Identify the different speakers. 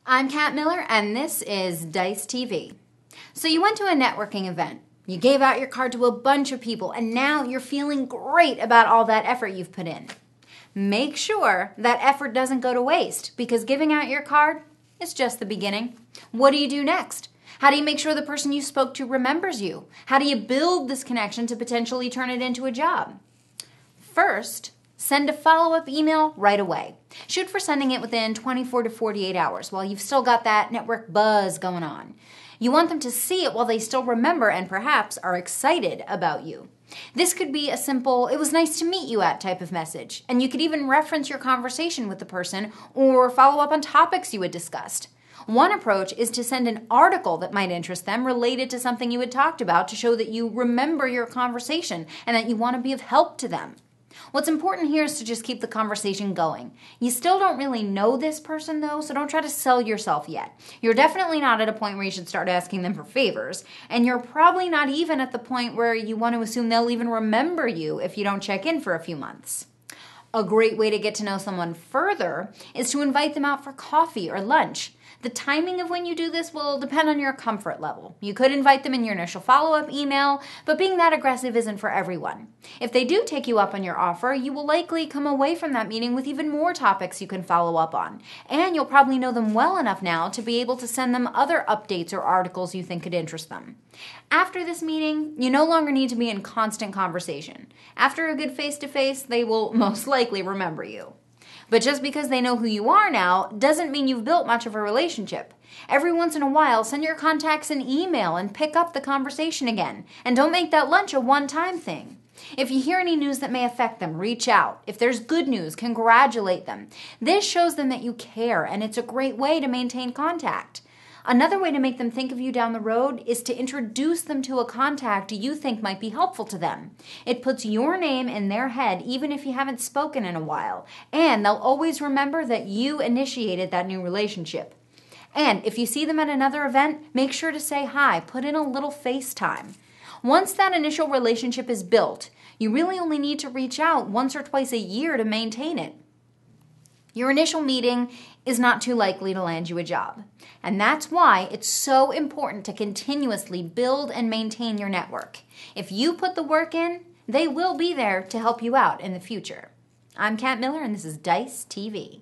Speaker 1: I'm Kat Miller, and this is Dice TV. So you went to a networking event. You gave out your card to a bunch of people, and now you're feeling great about all that effort you've put in. Make sure that effort doesn't go to waste, because giving out your card is just the beginning. What do you do next? How do you make sure the person you spoke to remembers you? How do you build this connection to potentially turn it into a job? First, send a follow-up email right away. Shoot for sending it within 24 to 48 hours while you've still got that network buzz going on. You want them to see it while they still remember and perhaps are excited about you. This could be a simple, "it was nice to meet you" at type of message, and you could even reference your conversation with the person or follow up on topics you had discussed. One approach is to send an article that might interest them related to something you had talked about to show that you remember your conversation and that you want to be of help to them. What's important here is to just keep the conversation going. You still don't really know this person though, so don't try to sell yourself yet. You're definitely not at a point where you should start asking them for favors, and you're probably not even at the point where you want to assume they'll even remember you if you don't check in for a few months. A great way to get to know someone further is to invite them out for coffee or lunch. The timing of when you do this will depend on your comfort level. You could invite them in your initial follow-up email, but being that aggressive isn't for everyone. If they do take you up on your offer, you will likely come away from that meeting with even more topics you can follow up on. And you'll probably know them well enough now to be able to send them other updates or articles you think could interest them. After this meeting, you no longer need to be in constant conversation. After a good face-to-face, they will most likely remember you. But just because they know who you are now doesn't mean you've built much of a relationship. Every once in a while, send your contacts an email and pick up the conversation again. And don't make that lunch a one-time thing. If you hear any news that may affect them, reach out. If there's good news, congratulate them. This shows them that you care, and it's a great way to maintain contact. Another way to make them think of you down the road is to introduce them to a contact you think might be helpful to them. It puts your name in their head even if you haven't spoken in a while, and they'll always remember that you initiated that new relationship. And if you see them at another event, make sure to say hi, put in a little FaceTime. Once that initial relationship is built, you really only need to reach out once or twice a year to maintain it. Your initial meeting is not too likely to land you a job. And that's why it's so important to continuously build and maintain your network. If you put the work in, they will be there to help you out in the future. I'm Kat Miller, and this is Dice TV.